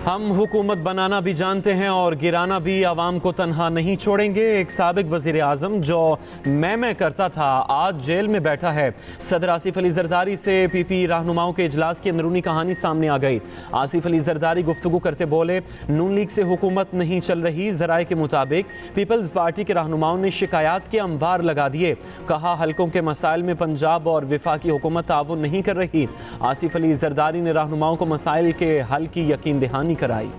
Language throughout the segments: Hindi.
हम हुकूमत बनाना भी जानते हैं और गिराना भी, आवाम को तन्हा नहीं छोड़ेंगे। एक साबिक वज़ीर आज़म जो मैं करता था आज जेल में बैठा है। सदर आसिफ अली जरदारी से पीपी रहनुमाओं के इजलास की अंदरूनी कहानी सामने आ गई। आसिफ अली जरदारी गुफ्तगू करते बोले, नून लीग से हुकूमत नहीं चल रही। ज़राए के मुताबिक पीपल्स पार्टी के रहनुमाओं ने शिकायत के अंबार लगा दिए। कहा हल्कों के मसाइल में पंजाब और वफाकी हुकूमत ताउन नहीं कर रही। आसिफ अली जरदारी ने रहनुमाओं को मसाइल के हल की यकीन दहानी कराई।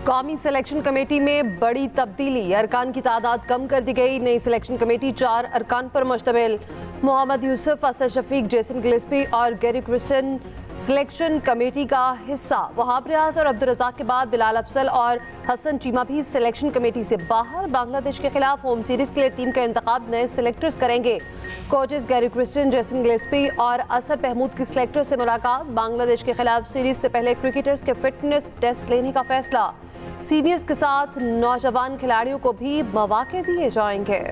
कौमी सिलेक्शन कमेटी में बड़ी तब्दीली, अरकान की तादाद कम कर दी गई। नई सिलेक्शन कमेटी 4 अरकान पर मुश्तमिल। मोहम्मद यूसुफ, असद शफीक, जेसन गिलेस्पी और गैरी क्रिस्टन सिलेक्शन कमेटी का हिस्सा। वहाब रियाज और अब्दुल रज़ाक के बाद बिलाल अफसल और हसन चीमा भी सिलेक्शन कमेटी से बाहर। बांग्लादेश के खिलाफ होम सीरीज के लिए टीम का इंतखाब नए सिलेक्टर्स करेंगे। Coaches Gary Kristen, Jason Gillespie और असद महमूद की सिलेक्टर से मुलाकात। बांग्लादेश के खिलाफ सीरीज से पहले क्रिकेटर्स के फिटनेस टेस्ट लेने का फैसला। सीनियर्स के साथ नौजवान खिलाड़ियों को भी मौके दिए जाएंगे।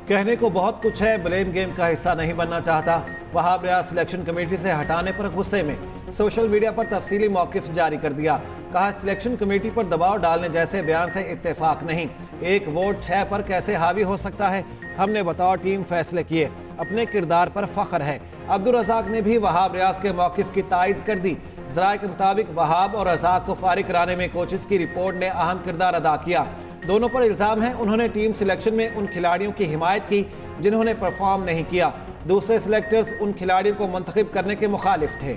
कहने को बहुत कुछ है, ब्लेम गेम का हिस्सा नहीं बनना चाहता। वहाब रियाज सिलेक्शन कमेटी से हटाने पर गुस्से में सोशल मीडिया पर तफसीली मौक़िफ़ जारी कर दिया। कहा सिलेक्शन कमेटी पर दबाव डालने जैसे बयान से इत्तेफाक नहीं। 1 वोट 6 पर कैसे हावी हो सकता है। हमने बतौर टीम फैसले किए, अपने किरदार पर फख्र है। अब्दुल रज़ाक ने भी वहाब रियाज के मौक़िफ़ की तायद कर दी। ज़राए के मुताबिक वहाब और रज़ाक को फारिग कराने में कोचेस की रिपोर्ट ने अहम किरदार अदा किया। दोनों पर इल्ज़ाम है उन्होंने टीम सिलेक्शन में उन खिलाड़ियों की हिमायत की जिन्होंने परफॉर्म नहीं किया। दूसरे सिलेक्टर्स उन खिलाड़ियों को मुंतखब करने के मुखालिफ थे।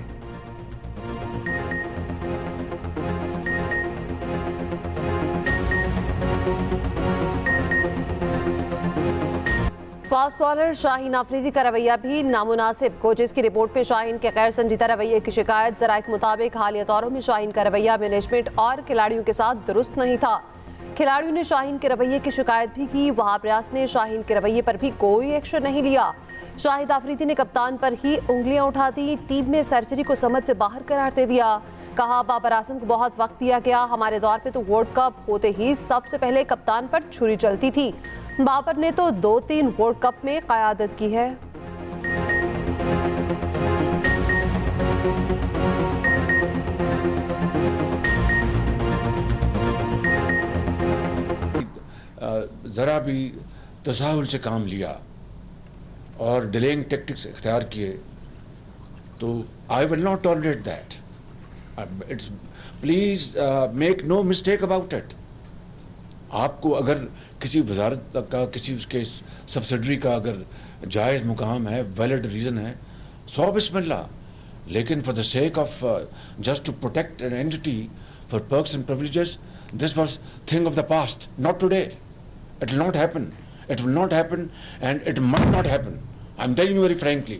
फास्ट बॉलर शाहीन आफरीदी का रवैया भी नामुनासिब। कोचेस की रिपोर्ट में शाहीन के गैर संजीदा रवैये की शिकायत। ज़राए के मुताबिक हालिया दौरों में शाहीन का रवैया मैनेजमेंट और खिलाड़ियों के साथ दुरुस्त नहीं था। खिलाड़ियों ने शाहीन के रवैये की शिकायत भी की। वहाब रियाज ने शाहीन के रवैये पर भी कोई एक्शन नहीं लिया। शाहिद आफरीदी ने कप्तान पर ही उंगलियां उठा दी। टीम में सर्जरी को समझ से बाहर करार दे दिया। कहा बाबर आजम को बहुत वक्त दिया गया। हमारे दौर पे तो वर्ल्ड कप होते ही सबसे पहले कप्तान पर छुरी चलती थी। बाबर ने तो 2-3 वर्ल्ड कप में क़यादत की है। ज़रा भी तसाहुल से काम लिया और डिलेइंग टैक्टिक्स इख्तियार किए तो I will not tolerate that. It's please make no mistake about it. आपको अगर किसी वजारत का, किसी उसके सब्सिडरी का अगर जायज़ मुकाम है, वैलिड रीज़न है, 100 बिस्मिल्लाह। लेकिन for the sake of just to protect an entity for perks and privileges, this was thing of the past, not today. It will not happen. It will not happen and it might not happen. I'm telling you very frankly.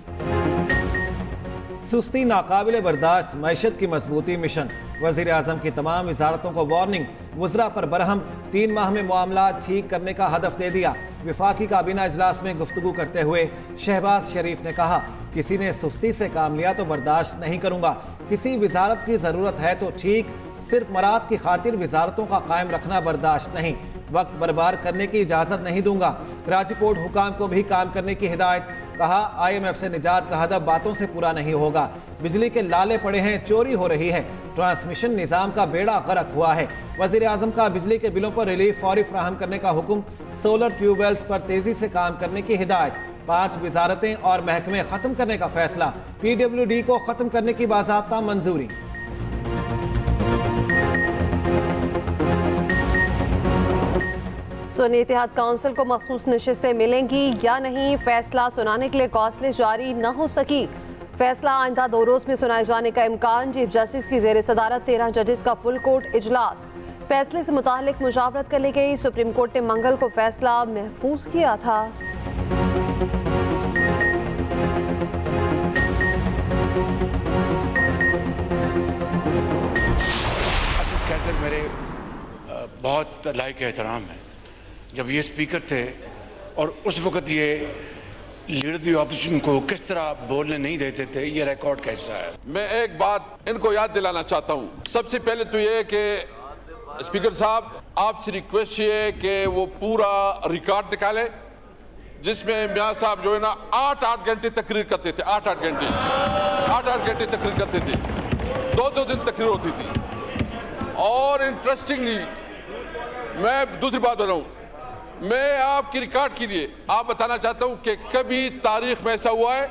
सुस्ती नाकाबिले बर्दाश्त, मैशत की मजबूती मिशन। वज़ीर आज़म की तमाम वजारतों को वार्निंग। वज़रा पर बरहम, 3 माह में मामला ठीक करने का हदफ दे दिया। वफाकी काबीना इजलास में गुफ्तगू करते हुए शहबाज शरीफ ने कहा, किसी ने सुस्ती से काम लिया तो बर्दाश्त नहीं करूँगा। किसी वजारत की ज़रूरत है तो ठीक, सिर्फ मराद की खातिर वजारतों का कायम रखना बर्दाश्त नहीं। वक्त बर्बाद करने की इजाज़त नहीं दूंगा। कराची पोर्ट हुकाम को भी काम करने की हिदायत। कहा IMF से निजात का हदफ बातों से पूरा नहीं होगा। बिजली के लाले पड़े हैं, चोरी हो रही है। ट्रांसमिशन निज़ाम का बेड़ा गर्क हुआ है। वज़ीर आज़म का बिजली के बिलों पर रिलीफ फौरी फराहम करने का हुक्म। सोलर ट्यूबवेल्स पर तेज़ी से काम करने की हिदायत। 5 वजारतें और महकमे ख़त्म करने का फैसला। PWD को ख़त्म करने की बाज़ाब्ता मंजूरी। सुन्नी इत्तेहाद काउंसिल को मखसूस नशिस्तें मिलेंगी या नहीं, फैसला सुनाने के लिए कॉस्टलिस्ट जारी न हो सकी। फैसला आइंदा 2 रोज़ में सुनाए जाने का इम्कान। चीफ जस्टिस की ज़ेर सदारत 13 जजेस का फुल कोर्ट इजलास। फैसले से मुतालिक मुशावरत कर ली गई। सुप्रीम कोर्ट ने मंगल को फैसला महफूज किया था। असद कैसर मेरे बहुत लायक एहतराम है। जब ये स्पीकर थे और उस वक़्त ये लीडर दी ऑपोजिशन को किस तरह बोलने नहीं देते थे, ये रिकॉर्ड कैसा है? मैं एक बात इनको याद दिलाना चाहता हूं। सबसे पहले तो ये कि स्पीकर साहब आपसे रिक्वेस्ट ये है कि वो पूरा रिकॉर्ड निकाले जिसमें मियां साहब जो है ना 8-8 घंटे तकरीर करते थे, 8-8 घंटे तकरीर करते थे, 2-2 दिन तकरीर होती थी। और इंटरेस्टिंगली मैं दूसरी बात बताऊं, मैं आपकी रिकॉर्ड के लिए आप बताना चाहता हूं कि कभी तारीख में ऐसा हुआ है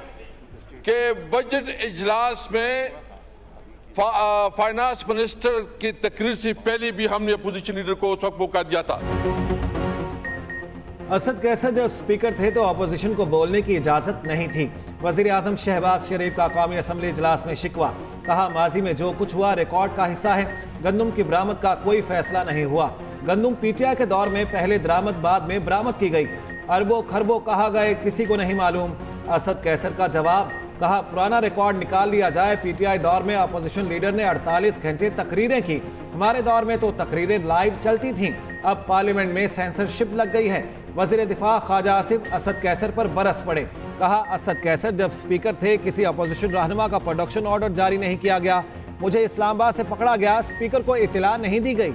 कि बजट इजलास में फाइनेंस मिनिस्टर की तकरीर से पहले भी हमने अपोजिशन लीडर को उस वक्त मौका दिया था। असद कैसर जब स्पीकर थे तो अपोजिशन को बोलने की इजाजत नहीं थी। वजीर आजम शहबाज शरीफ का कौमी असम्बली इजलास में शिकवा, कहा माजी में जो कुछ हुआ रिकॉर्ड का हिस्सा है, गंदम की बरामद का कोई फैसला नहीं हुआ। गंदम पीटीआई के दौर में पहले दरामद बाद में बरामद की गई, अरबों खरबों कहा गए किसी को नहीं मालूम। असद कैसर का जवाब, कहा पुराना रिकॉर्ड निकाल लिया जाए। पीटीआई दौर में अपोजिशन लीडर ने 48 घंटे तकरीरें की, हमारे दौर में तो तकरीरें लाइव चलती थीं, अब पार्लियामेंट में सेंसरशिप लग गई है। वजीर दिफा ख्वाजा आसिफ असद कैसर पर बरस पड़े, कहा असद कैसर जब स्पीकर थे किसी अपोजिशन रहनुमा का प्रोडक्शन ऑर्डर जारी नहीं किया गया, मुझे इस्लामाबाद से पकड़ा गया, स्पीकर को इत्तला नहीं दी गई।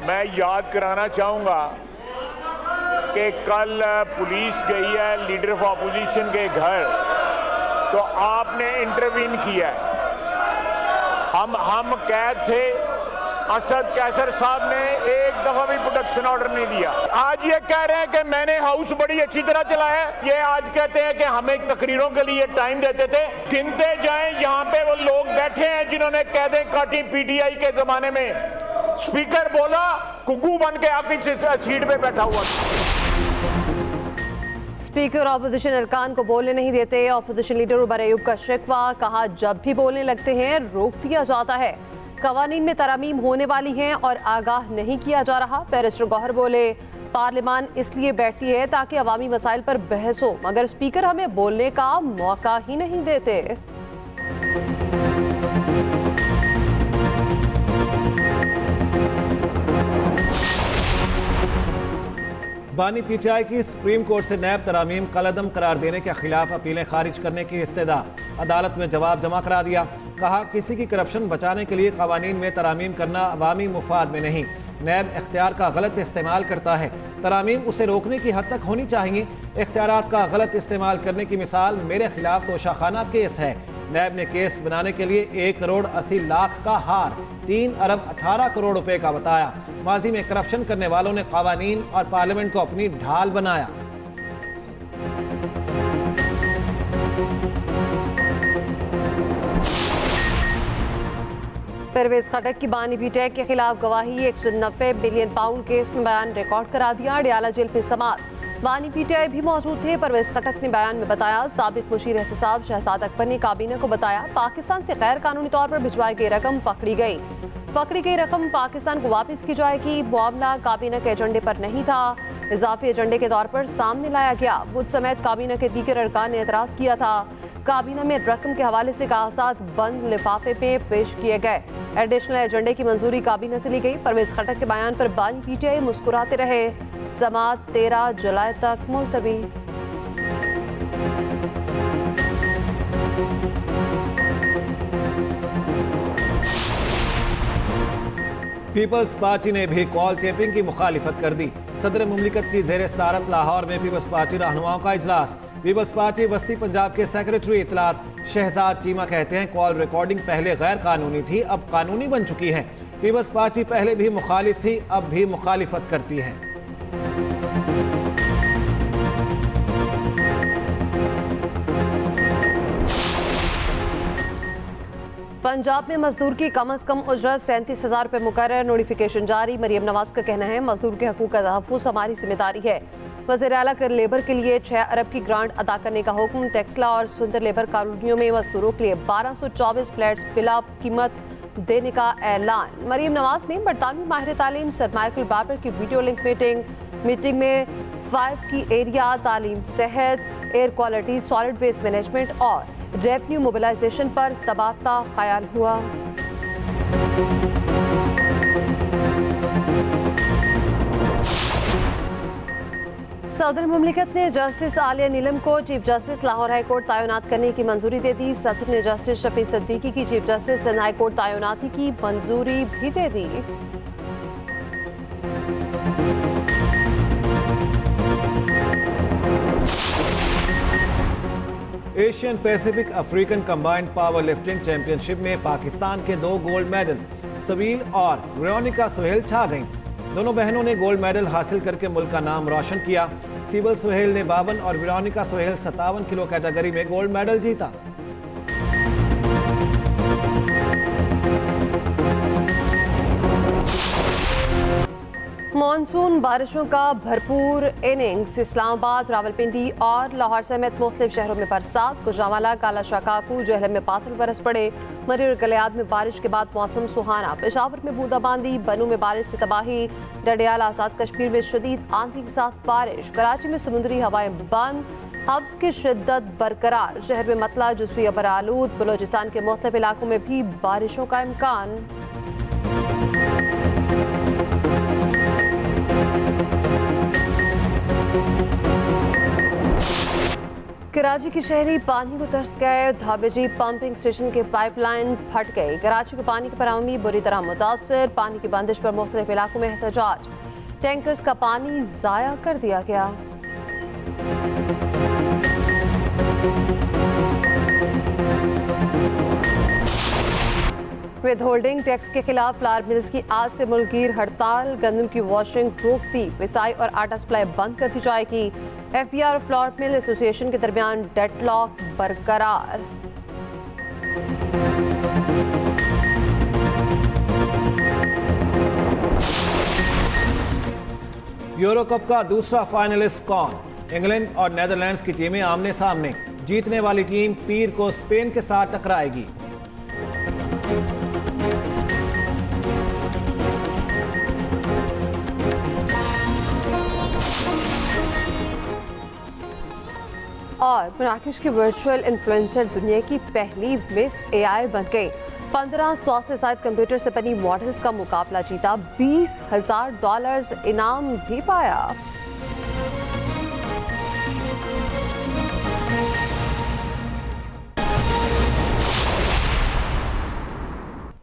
मैं याद कराना चाहूँगा कि कल पुलिस गई है लीडर ऑफ अपोजिशन के घर, तो आपने इंटरवीन किया है। हम कैद थे, असद कैसर साहब ने एक दफा भी प्रोडक्शन ऑर्डर नहीं दिया। आज ये कह रहे हैं कि मैंने हाउस बड़ी अच्छी तरह चलाया है। ये आज कहते हैं कि हमें तकरीरों के लिए टाइम देते थे। गिनते जाएं, यहाँ पे वो लोग बैठे हैं जिन्होंने कैदें काटी पीटीआई के जमाने में। स्पीकर बोला, कुकू बन के आपकी सीट पे बैठा हुआ। स्पीकर ऑपोजिशन अरकान को बोलने नहीं देते। ऑपोजिशन लीडर उमर अयूब का शिकवा, कहा जब भी बोलने लगते हैं रोक दिया जाता है, कवानीन में तरामीम होने वाली हैं और आगाह नहीं किया जा रहा। बैरिस्टर गौहर बोले, पार्लियामान इसलिए बैठती है ताकि अवामी मसाइल पर बहस हो, मगर स्पीकर हमें बोलने का मौका ही नहीं देते। बानी पीटीआई की सुप्रीम कोर्ट से नैब तरामीम कलअदम करार देने के खिलाफ अपीलें खारिज करने की इस्तदा, अदालत में जवाब जमा करा दिया। कहा किसी की करप्शन बचाने के लिए कवानीन में तरामीम करना अवामी मुफाद में नहीं, नैब इख्तियार का गलत इस्तेमाल करता है, तरामीम उसे रोकने की हद तक होनी चाहिए। इख्तियारात का गलत इस्तेमाल करने की मिसाल मेरे खिलाफ तोशाखाना केस है। नैब ने केस बनाने के लिए 1 करोड़ 80 लाख का हार 3 अरब 18 करोड़ रुपए का बताया। माजी में करप्शन करने वालों ने कवानीन और पार्लियामेंट को अपनी ढाल बनाया। परवेज खटक की बानी पीटीआई के खिलाफ गवाही, 190 बिलियन पाउंड केस में बयान रिकॉर्ड करा दिया। अडियाला जेल में समात, बानी पीटीआई भी मौजूद थे। परवेज खटक ने बयान में बताया, साबिक मुशीर एहतसाब शहजाद अकबर ने काबीना को बताया पाकिस्तान से गैर कानूनी तौर पर भिजवाई गई रकम पकड़ी गई रकम पाकिस्तान को वापस की जाएगी। मामला काबीना के एजेंडे पर नहीं था, इजाफी एजेंडे के तौर पर सामने लाया गया। मुझ समेत काबीना के दीगर अरकान ने एतराज़ किया था। काबीना में रकम के हवाले से कागजात बंद लिफाफे पे पेश किए गए। एडिशनल एजेंडे की मंजूरी काबीना से ली गई। परवेज खटक के बयान पर बानी पीटीआई मुस्कुराते रहे। समात 13 जुलाई तक मुलतवी। पीपल्स पार्टी ने भी कॉल टेपिंग की मुखालिफत कर दी। सदर मुमलिकत की ज़ेर सदारत लाहौर में पीपल्स पार्टी रहनुमाओं का इजलास। पीपल्स पार्टी वस्ती पंजाब के सेक्रेटरी इतलात शहजाद चीमा कहते हैं कॉल रिकॉर्डिंग पहले गैर कानूनी थी, अब कानूनी बन चुकी है। पीपल्स पार्टी पहले भी मुखालिफ थी, अब भी मुखालिफत करती है। पंजाब में मजदूर की कम अज कम उजरत 37,000 रुपये मुकर्रर, नोटिफिकेशन जारी। मरियम नवाज का कहना है मजदूर के हकूक का तहफ़्फ़ुज़ हमारी जिम्मेदारी है। वज़ीर आला कर लेबर के लिए 6 अरब की ग्रांट अदा करने का हुक्म। टेक्सला और सुंदर लेबर कॉलोनियों में मजदूरों के लिए 1224 फ्लैट्स बिला कीमत देने का ऐलान। मरियम नवाज ने बरतानवी माहिर तालीम सर माइकल बाबर की वीडियो लिंक मीटिंग में 5 की एरिया, तालीम, सेहत, air quality, solid waste management और रेवेन्यू मोबिलाइजेशन पर तबादला ख्याल हुआ। सदर मुमलिकत ने जस्टिस आलिया नीलम को chief justice Lahore high court तैनात करने की मंजूरी दे दी। सदर ने जस्टिस शफी सिद्दीकी की chief justice Sindh high court तैनाती की मंजूरी भी दे दी। Asian Pacific African combined powerlifting championship में पाकिस्तान के 2 गोल्ड मेडल सबील और वेरोनिका सोहेल छा गईं। दोनों बहनों ने गोल्ड मेडल हासिल करके मुल्क का नाम रोशन किया। सीबल सोहेल ने 52 और वेरोनिका सोहेल 57 किलो कैटेगरी में गोल्ड मेडल जीता। मॉनसून बारिशों का भरपूर इनिंग्स। इस्लामाबाद, रावलपिंडी और लाहौर समेत मुख्तलिफ शहरों में बरसात। गुजरांवाला, काला शाकाकू, जहलम में बादल बरस पड़े। मरी और गलियाद में बारिश के बाद मौसम सुहाना। पेशावर में बूंदाबांदी, बनू में बारिश से तबाही। डडियाल, आजाद कश्मीर में शदीद आंधी के साथ बारिश। कराची में समुद्री हवाएं बंद, हब्स की शिद्दत बरकरार। शहर में मतला, जुज़वी अबर आलूद। बलोचिस्तान के मुख्तलिफ इलाकों में भी बारिशों का इम्कान। कराची के शहरी पानी को तरस गए। धाबेजी पंपिंग स्टेशन के पाइपलाइन फट गई। कराची को पानी की फराहमी बुरी तरह मुतासर। पानी की बंदिश पर मुख्तलिफ इलाकों में एहतजाज। टैंकर्स का पानी जाया कर दिया गया। विद होल्डिंग टैक्स के खिलाफ फ्लावर मिल्स की आज से मुल्कगीर हड़ताल। गंदम की वॉशिंग रोक दी। पिसाई और आटा सप्लाई बंद कर दी जाएगी। एफबीआर और फ्लावर मिल एसोसिएशन के दरमियान डेडलॉक बरकरार। यूरो कप का दूसरा फाइनलिस्ट कौन? इंग्लैंड और नेदरलैंड्स की टीमें आमने सामने। जीतने वाली टीम पीर को स्पेन के साथ टकराएगी। और मराकश की वर्चुअल इन्फ्लुएंसर दुनिया की पहली मिस एआई बन गई। 1500 से ज्यादा कंप्यूटर से बनी मॉडल्स का मुकाबला जीता। $20,000 इनाम भी पाया।